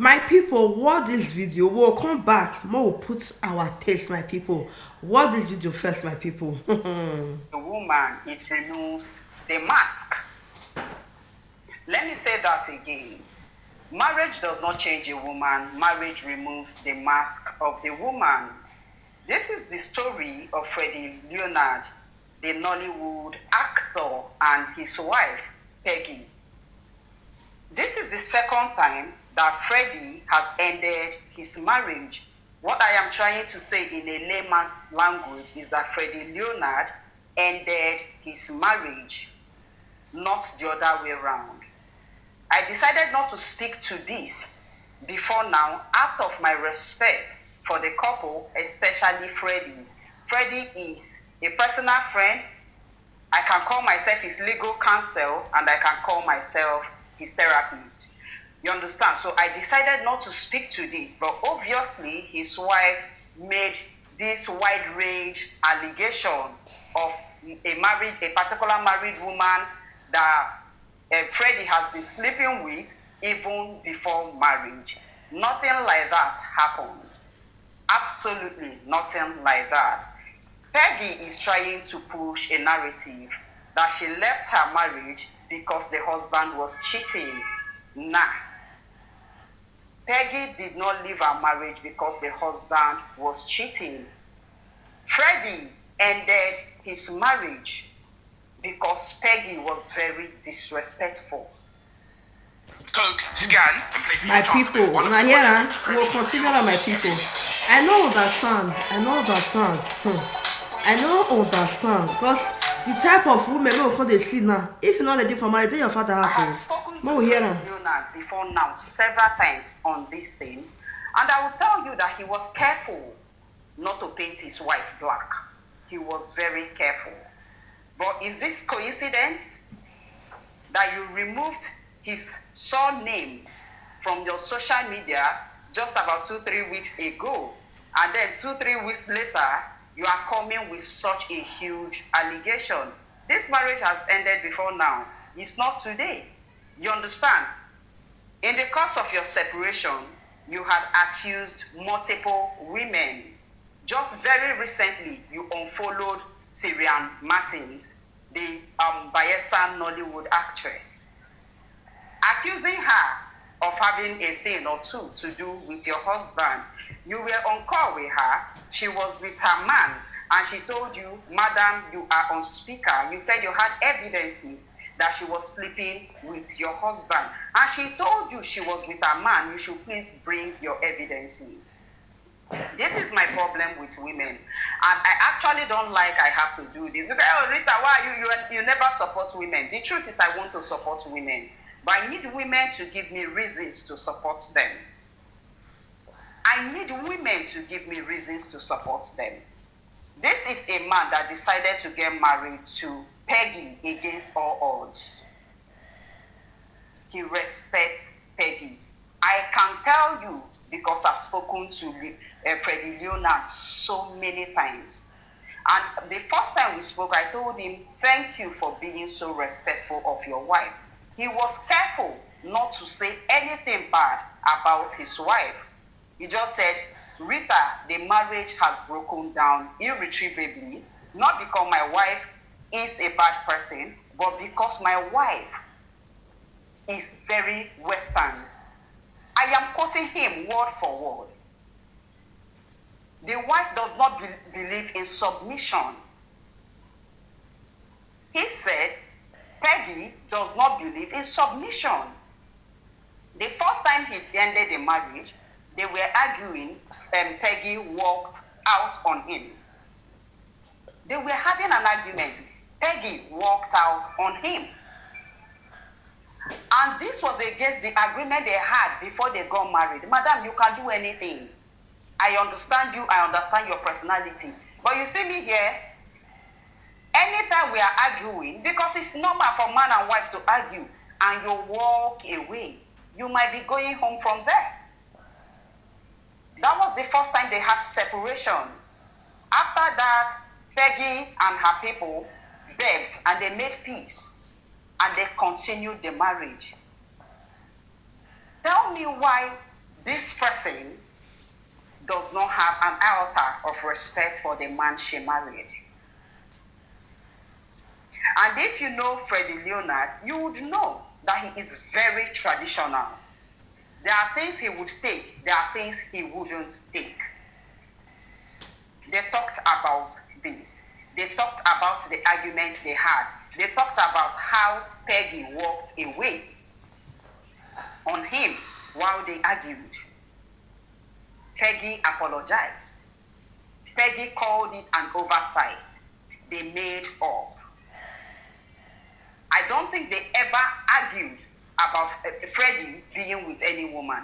My people, watch this video. We'll come back. More will put our taste, my people. Watch this video first, my people. The woman, it removes the mask. Let me say that again. Marriage does not change a woman. Marriage removes the mask of the woman. This is the story of Freddie Leonard, the Nollywood actor, and his wife, Peggy. This is the second time that Freddie has ended his marriage. What I am trying to say in a layman's language is that Freddie Leonard ended his marriage, not the other way around. I decided not to speak to this before now out of my respect for the couple, especially Freddie. Freddie is a personal friend. I can call myself his legal counsel, and I can call myself his therapist. You understand? So I decided not to speak to this, but obviously his wife made this wide range allegation of a particular married woman that Freddie has been sleeping with even before marriage. Nothing like that happened. Absolutely nothing like that. Peggy is trying to push a narrative that she left her marriage because the husband was cheating. Nah. Peggy did not leave her marriage because the husband was cheating. Freddie ended his marriage because Peggy was very disrespectful. Coke, scan, and play for My people, when I hear that, we'll consider that, my people. I don't understand. I don't understand. Because the type of women we call they see now, if you're not ready for marriage, then your father I have has to. spoken to Leonard Leonard before now several times on this thing, and I will tell you that he was careful not to paint his wife black. He was very careful. But is this coincidence that you removed his surname from your social media just about 2-3 weeks ago, and then 2-3 weeks later you are coming with such a huge allegation? This marriage has ended before now. It's not today. You understand? In the course of your separation, you had accused multiple women. Just very recently, you unfollowed Syrian Martins, the Bayelsa Nollywood actress, accusing her of having a thing or two to do with your husband. You were on call with her. She was with her man, and she told you, "Madam, you are on speaker." You said you had evidences that she was sleeping with your husband, and she told you she was with her man. You should please bring your evidences. This is my problem with women, and I actually don't like I have to do this. Because, oh, Rita, why you never support women? The truth is I want to support women, but I need women to give me reasons to support them. I need women to give me reasons to support them. This is a man that decided to get married to Peggy against all odds. He respects Peggy. I can tell you, because I've spoken to Freddie Leonard so many times. And the first time we spoke, I told him, "Thank you for being so respectful of your wife." He was careful not to say anything bad about his wife. He just said, "Rita, the marriage has broken down irretrievably, not because my wife is a bad person, but because my wife is very Western." I am quoting him word for word. The wife does not believe in submission. He said Peggy does not believe in submission. The first time he ended the marriage, they were arguing, and Peggy walked out on him. They were having an argument. Peggy walked out on him. And this was against the agreement they had before they got married. "Madam, you can do anything. I understand you. I understand your personality. But you see me here, anytime we are arguing, because it's normal for man and wife to argue, and you walk away, you might be going home from there." That was the first time they had separation. After that, Peggy and her people begged, and they made peace, and they continued the marriage. Tell me why this person does not have an iota of respect for the man she married. And if you know Freddie Leonard, you would know that he is very traditional. There are things he would take, there are things he wouldn't take. They talked about this. They talked about the argument they had. They talked about how Peggy walked away on him while they argued. Peggy apologized. Peggy called it an oversight. They made up. I don't think they ever argued about Freddie being with any woman.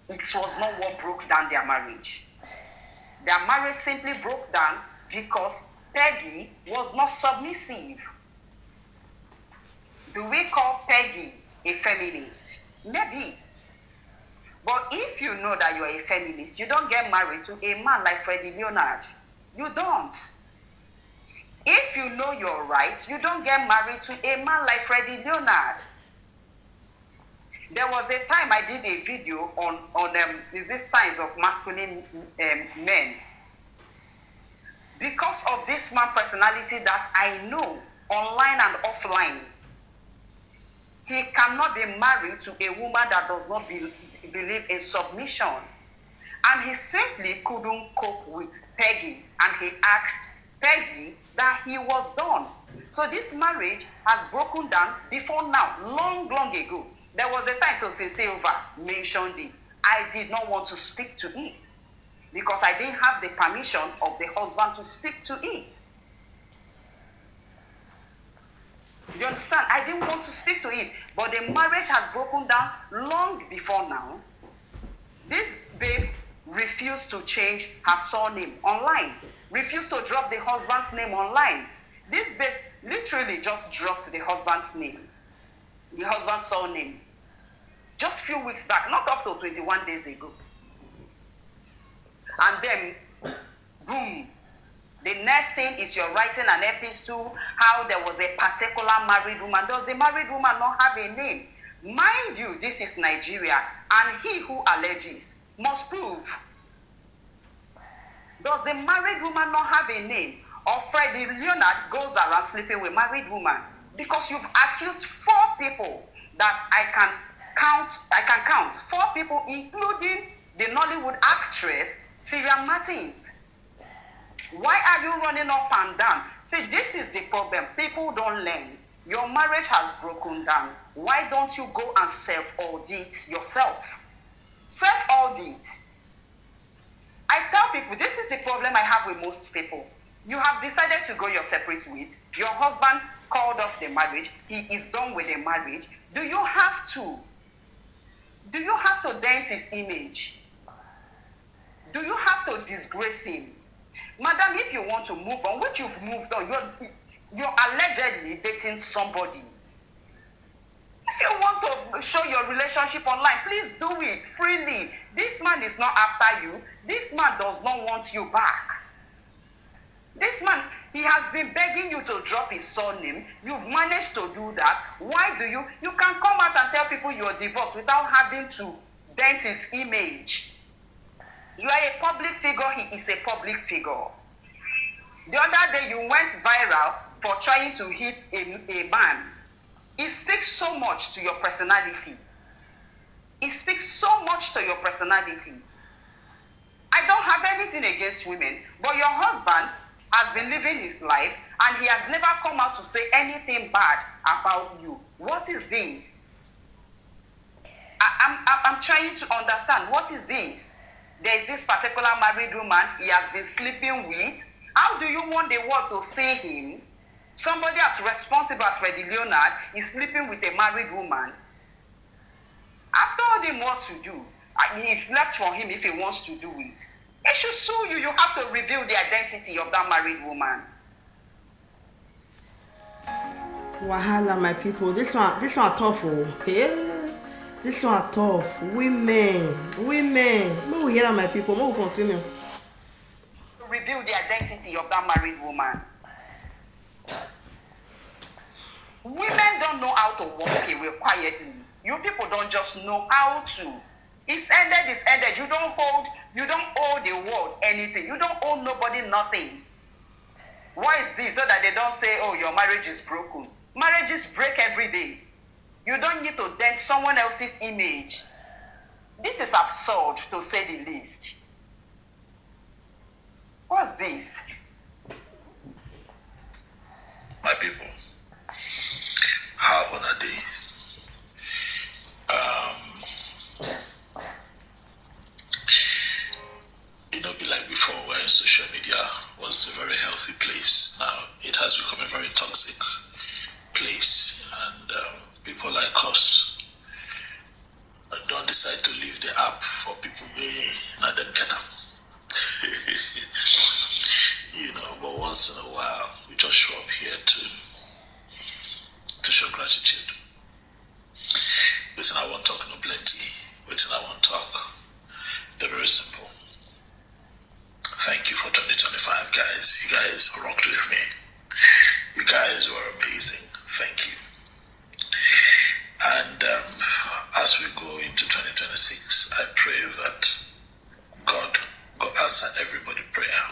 It was not what broke down their marriage. Their marriage simply broke down because Peggy was not submissive. Do we call Peggy a feminist? Maybe. But if you know that you're a feminist, you don't get married to a man like Freddie Leonard. You don't. If you know you're right, you don't get married to a man like Freddie Leonard. There was a time I did a video on is this signs of masculine men. Because of this man personality that I know, online and offline, he cannot be married to a woman that does not believe in submission. And he simply couldn't cope with Peggy. And he asked Peggy that he was done. So this marriage has broken down before now, long ago. There was a time Tosin Silva mentioned it. I did not want to speak to it because I didn't have the permission of the husband to speak to it. You understand? I didn't want to speak to it. But the marriage has broken down long before now. This babe refused to change her surname online. Refused to drop the husband's name online. This babe literally just dropped the husband's name. The husband's surname. Just a few weeks back, not up to 21 days ago. And then, boom. The next thing is you're writing an epistle, how there was a particular married woman. Does the married woman not have a name? Mind you, this is Nigeria, and he who alleges must prove. Does the married woman not have a name? Or Freddie Leonard goes around sleeping with married woman? Because you've accused 4 people that I can count 4 people, including the Nollywood actress, Syria Martins. Why are you running up and down? See, this is the problem. People don't learn. Your marriage has broken down. Why don't you go and self-audit yourself? Self-audit. I tell people, this is the problem I have with most people. You have decided to go your separate ways. Your husband called off the marriage. He is done with the marriage. Do you have to dent his image? Do you have to disgrace him? Madam, if you want to move on, which you've moved on, you're allegedly dating somebody. If you want to show your relationship online, please do it freely. This man is not after you. This man does not want you back. This man, he has been begging you to drop his surname. You've managed to do that. Why do you can come out and tell people you're divorced without having to dent his image. You are a public figure, he is a public figure. The other day you went viral for trying to hit a man. It speaks so much to your personality. It speaks so much to your personality. I don't have anything against women, but your husband has been living his life and he has never come out to say anything bad about you. What is this? I'm trying to understand. What is this? There is this particular married woman he has been sleeping with. How do you want the world to see him? Somebody as responsible as Freddie Leonard is sleeping with a married woman. I've told him what to do. It's left for him if he wants to do it. He should sue you. You have to reveal the identity of that married woman. Wahala, my people. This one tough. Oh. Yeah. This one tough. Women. No, hear my people. No, continue. Reveal the identity of that married woman. Women don't know how to walk away quietly. You people don't just know how to. It's ended, it's ended. You don't owe the world anything. You don't owe nobody nothing. Why is this? So that they don't say, oh, your marriage is broken. Marriages break every day. You don't need to dent someone else's image. This is absurd, to say the least. What's this? My people, how about that day? Be like before, where social media was a very healthy place. Now it has become a very toxic place, and people like us don't decide to leave the app for people we not them get them. But once in a while we just show up here to show gratitude. Listen, I won't talk no plenty. Listen, I won't talk. They're very simple. Thank you for 2025, guys. You guys rocked with me. You guys were amazing.